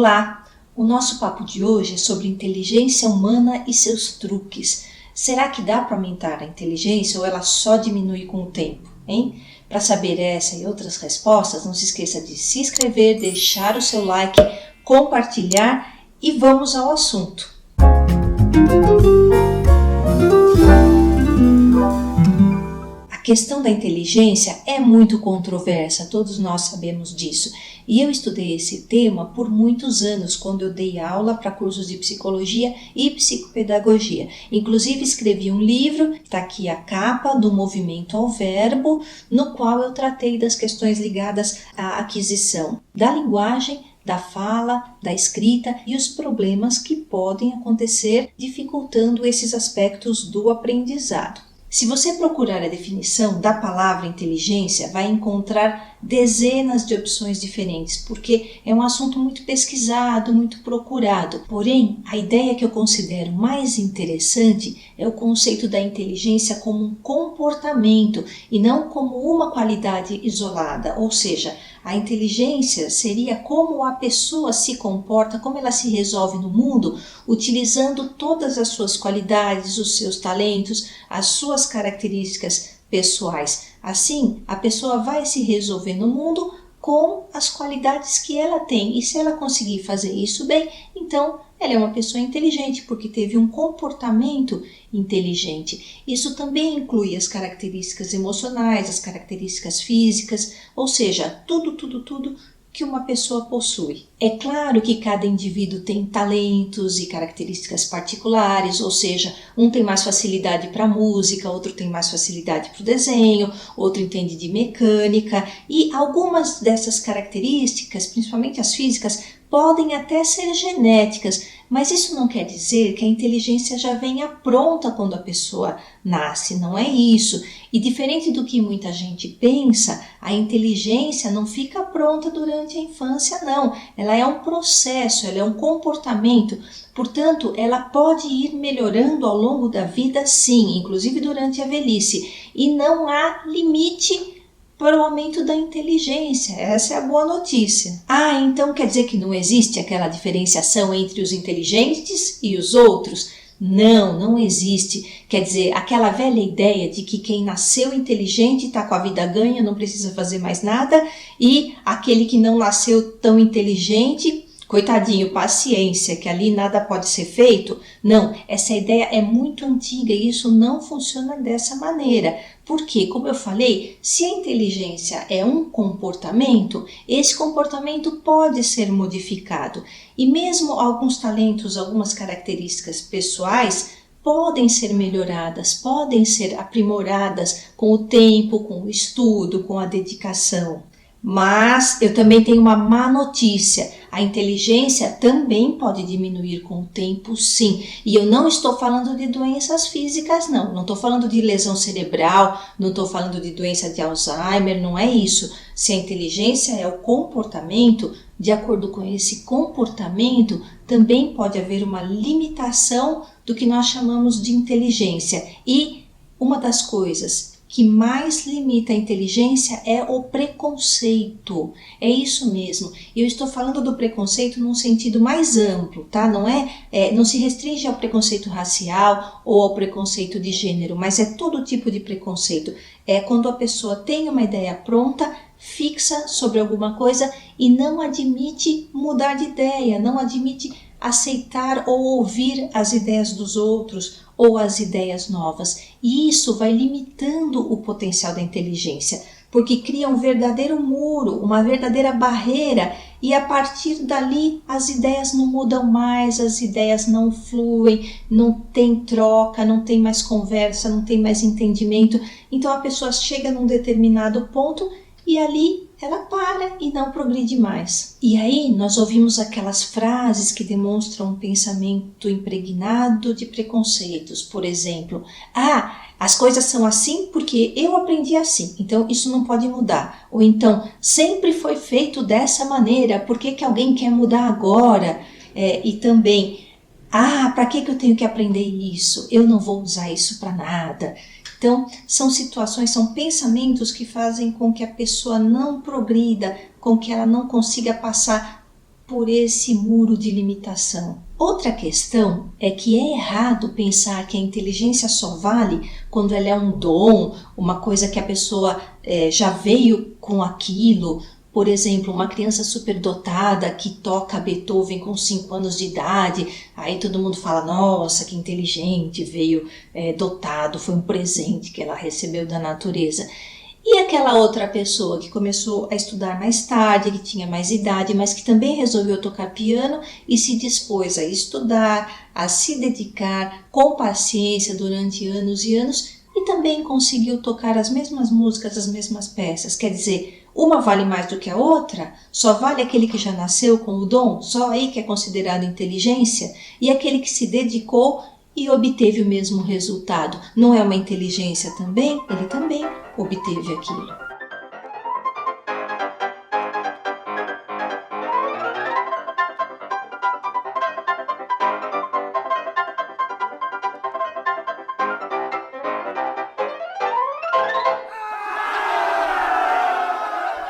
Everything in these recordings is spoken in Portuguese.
Olá! O nosso papo de hoje é sobre inteligência humana e seus truques. Será que dá para aumentar a inteligência ou ela só diminui com o tempo, hein? Para saber essa e outras respostas, não se esqueça de se inscrever, deixar o seu like, compartilhar e vamos ao assunto. A questão da inteligência é muito controversa, todos nós sabemos disso. E eu estudei esse tema por muitos anos, quando eu dei aula para cursos de psicologia e psicopedagogia. Inclusive escrevi um livro, está aqui a capa, do Movimento ao Verbo, no qual eu tratei das questões ligadas à aquisição da linguagem, da fala, da escrita e os problemas que podem acontecer dificultando esses aspectos do aprendizado. Se você procurar a definição da palavra inteligência, vai encontrar dezenas de opções diferentes, porque é um assunto muito pesquisado, muito procurado. Porém, a ideia que eu considero mais interessante é o conceito da inteligência como um comportamento e não como uma qualidade isolada, ou seja, a inteligência seria como a pessoa se comporta, como ela se resolve no mundo, utilizando todas as suas qualidades, os seus talentos, as suas características pessoais. Assim, a pessoa vai se resolver no mundo com as qualidades que ela tem. E se ela conseguir fazer isso bem, então ela é uma pessoa inteligente, porque teve um comportamento inteligente. Isso também inclui as características emocionais, as características físicas, ou seja, tudo que uma pessoa possui. É claro que cada indivíduo tem talentos e características particulares, ou seja, um tem mais facilidade para música, outro tem mais facilidade para o desenho, outro entende de mecânica, e algumas dessas características, principalmente as físicas, podem até ser genéticas, mas isso não quer dizer que a inteligência já venha pronta quando a pessoa nasce, não é isso. E diferente do que muita gente pensa, a inteligência não fica pronta durante a infância, não. Ela é um processo, ela é um comportamento, portanto, ela pode ir melhorando ao longo da vida, sim, inclusive durante a velhice. E não há limite para o aumento da inteligência. Essa é a boa notícia. Então quer dizer que não existe aquela diferenciação entre os inteligentes e os outros? Não existe. Quer dizer, aquela velha ideia de que quem nasceu inteligente está com a vida ganha, não precisa fazer mais nada, e aquele que não nasceu tão inteligente, coitadinho, paciência, que ali nada pode ser feito. Não, essa ideia é muito antiga e isso não funciona dessa maneira. Porque, como eu falei, se a inteligência é um comportamento, esse comportamento pode ser modificado. E mesmo alguns talentos, algumas características pessoais podem ser melhoradas, podem ser aprimoradas com o tempo, com o estudo, com a dedicação. Mas eu também tenho uma má notícia. A inteligência também pode diminuir com o tempo, sim. E eu não estou falando de doenças físicas, não estou falando de lesão cerebral, não estou falando de doença de Alzheimer, não é isso. Se a inteligência é o comportamento, de acordo com esse comportamento, também pode haver uma limitação do que nós chamamos de inteligência. E uma das coisas que mais limita a inteligência é o preconceito. É isso mesmo. Eu estou falando do preconceito num sentido mais amplo, tá? Não se restringe ao preconceito racial ou ao preconceito de gênero, mas é todo tipo de preconceito. É quando a pessoa tem uma ideia pronta, fixa sobre alguma coisa e não admite mudar de ideia, não admite aceitar ou ouvir as ideias dos outros ou as ideias novas. E isso vai limitando o potencial da inteligência, porque cria um verdadeiro muro, uma verdadeira barreira, e a partir dali as ideias não mudam mais, as ideias não fluem, não tem troca, não tem mais conversa, não tem mais entendimento. Então a pessoa chega num determinado ponto e ali ela para e não progride mais. E aí nós ouvimos aquelas frases que demonstram um pensamento impregnado de preconceitos. Por exemplo, as coisas são assim porque eu aprendi assim, então isso não pode mudar. Ou então, sempre foi feito dessa maneira, por que alguém quer mudar agora? E também, para que eu tenho que aprender isso? Eu não vou usar isso para nada. Então, são situações, são pensamentos que fazem com que a pessoa não progrida, com que ela não consiga passar por esse muro de limitação. Outra questão é que é errado pensar que a inteligência só vale quando ela é um dom, uma coisa que a pessoa já veio com aquilo. Por exemplo, uma criança superdotada que toca Beethoven com 5 anos de idade, aí todo mundo fala, nossa, que inteligente, veio dotado, foi um presente que ela recebeu da natureza. E aquela outra pessoa que começou a estudar mais tarde, que tinha mais idade, mas que também resolveu tocar piano e se dispôs a estudar, a se dedicar com paciência durante anos e anos e também conseguiu tocar as mesmas músicas, as mesmas peças. Quer dizer, uma vale mais do que a outra? Só vale aquele que já nasceu com o dom? Só aí que é considerado inteligência? E aquele que se dedicou e obteve o mesmo resultado, não é uma inteligência também? Ele também obteve aquilo.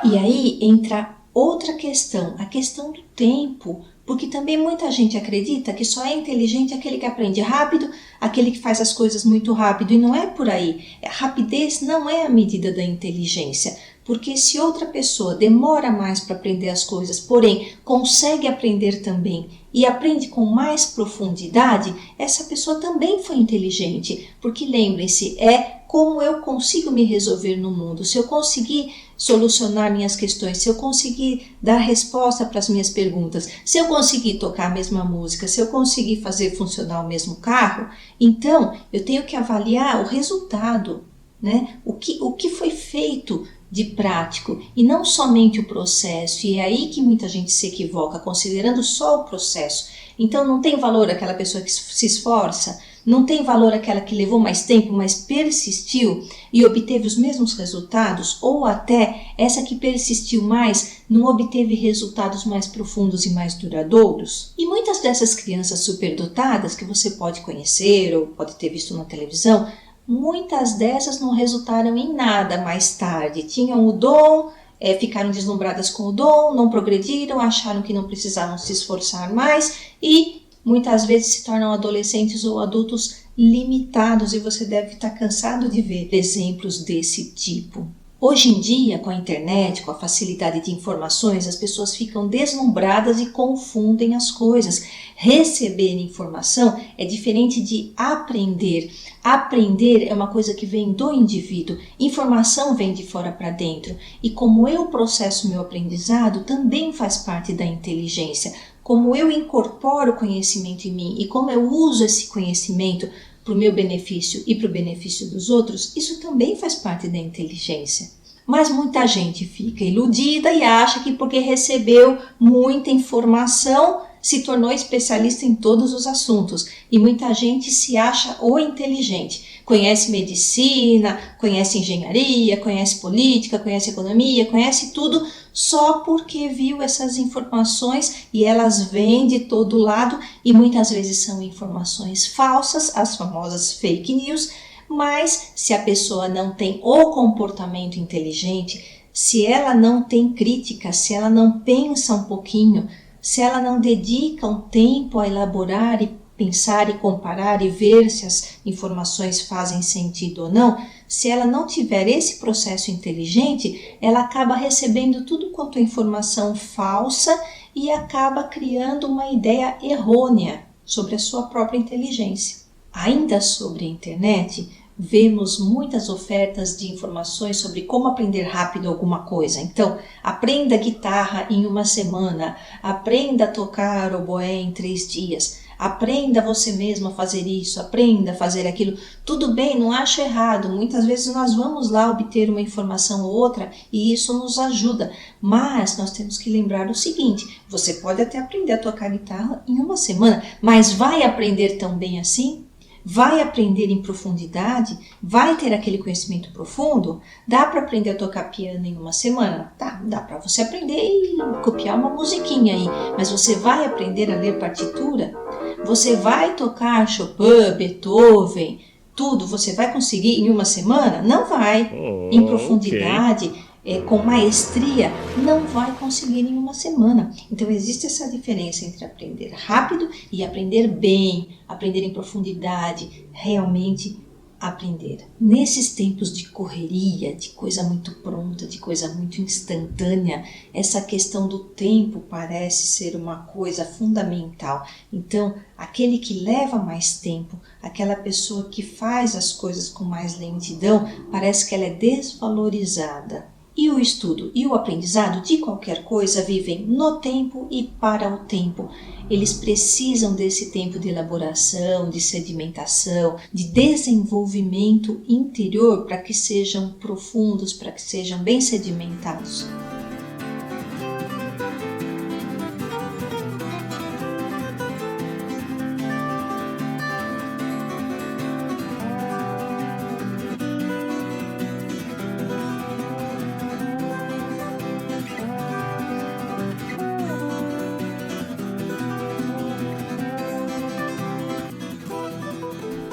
E aí entra outra questão, a questão do tempo, porque também muita gente acredita que só é inteligente aquele que aprende rápido, aquele que faz as coisas muito rápido, e não é por aí. A rapidez não é a medida da inteligência, porque se outra pessoa demora mais para aprender as coisas, porém consegue aprender também e aprende com mais profundidade, essa pessoa também foi inteligente, porque lembrem-se, é como eu consigo me resolver no mundo, se eu conseguir solucionar minhas questões, se eu conseguir dar resposta para as minhas perguntas, se eu conseguir tocar a mesma música, se eu conseguir fazer funcionar o mesmo carro, então eu tenho que avaliar o resultado, né? O que foi feito de prático e não somente o processo, e é aí que muita gente se equivoca, considerando só o processo. Então não tem valor aquela pessoa que se esforça, não tem valor aquela que levou mais tempo, mas persistiu e obteve os mesmos resultados, ou até essa que persistiu mais não obteve resultados mais profundos e mais duradouros. E muitas dessas crianças superdotadas que você pode conhecer ou pode ter visto na televisão, muitas dessas não resultaram em nada mais tarde. Tinham o dom, ficaram deslumbradas com o dom, não progrediram, acharam que não precisavam se esforçar mais e muitas vezes se tornam adolescentes ou adultos limitados, e você deve estar cansado de ver exemplos desse tipo. Hoje em dia, com a internet, com a facilidade de informações, as pessoas ficam deslumbradas e confundem as coisas. Receber informação é diferente de aprender. Aprender é uma coisa que vem do indivíduo, informação vem de fora para dentro. E como eu processo meu aprendizado, também faz parte da inteligência. Como eu incorporo conhecimento em mim e como eu uso esse conhecimento para o meu benefício e para o benefício dos outros, isso também faz parte da inteligência. Mas muita gente fica iludida e acha que porque recebeu muita informação se tornou especialista em todos os assuntos. E muita gente se acha o inteligente. Conhece medicina, conhece engenharia, conhece política, conhece economia, conhece tudo só porque viu essas informações e elas vêm de todo lado e muitas vezes são informações falsas, as famosas fake news, mas se a pessoa não tem o comportamento inteligente, se ela não tem crítica, se ela não pensa um pouquinho, se ela não dedica um tempo a elaborar e pensar e comparar e ver se as informações fazem sentido ou não, se ela não tiver esse processo inteligente, ela acaba recebendo tudo quanto é informação falsa e acaba criando uma ideia errônea sobre a sua própria inteligência. Ainda sobre a internet, vemos muitas ofertas de informações sobre como aprender rápido alguma coisa. Então, aprenda guitarra em 1 semana, aprenda a tocar oboé em 3 dias, aprenda você mesmo a fazer isso, aprenda a fazer aquilo. Tudo bem, não acho errado. Muitas vezes nós vamos lá obter uma informação ou outra e isso nos ajuda. Mas nós temos que lembrar o seguinte, você pode até aprender a tocar guitarra em 1 semana, mas vai aprender tão bem assim? Vai aprender em profundidade? Vai ter aquele conhecimento profundo? Dá para aprender a tocar piano em 1 semana? Tá, dá para você aprender e copiar uma musiquinha aí, mas você vai aprender a ler partitura? Você vai tocar Chopin, Beethoven, tudo você vai conseguir em 1 semana? Não vai. Em profundidade, com maestria, não vai conseguir em uma semana. Então existe essa diferença entre aprender rápido e aprender bem, aprender em profundidade, realmente aprender. Nesses tempos de correria, de coisa muito pronta, de coisa muito instantânea, essa questão do tempo parece ser uma coisa fundamental. Então, aquele que leva mais tempo, aquela pessoa que faz as coisas com mais lentidão, parece que ela é desvalorizada. E o estudo e o aprendizado de qualquer coisa vivem no tempo e para o tempo. Eles precisam desse tempo de elaboração, de sedimentação, de desenvolvimento interior para que sejam profundos, para que sejam bem sedimentados.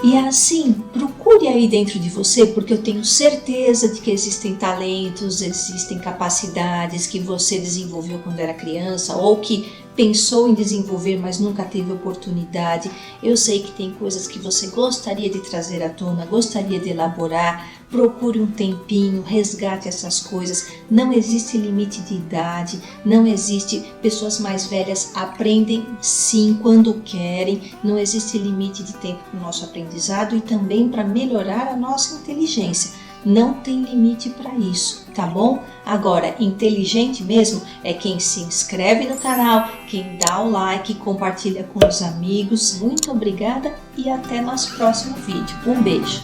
E assim, procure aí dentro de você, porque eu tenho certeza de que existem talentos, existem capacidades que você desenvolveu quando era criança ou que pensou em desenvolver, mas nunca teve oportunidade. Eu sei que tem coisas que você gostaria de trazer à tona, gostaria de elaborar. Procure um tempinho, resgate essas coisas. Não existe limite de idade, não existe. Pessoas mais velhas aprendem sim quando querem. Não existe limite de tempo para o nosso aprendizado e também para melhorar a nossa inteligência. Não tem limite para isso, tá bom? Agora, inteligente mesmo é quem se inscreve no canal, quem dá o like, compartilha com os amigos. Muito obrigada e até nosso próximo vídeo. Um beijo!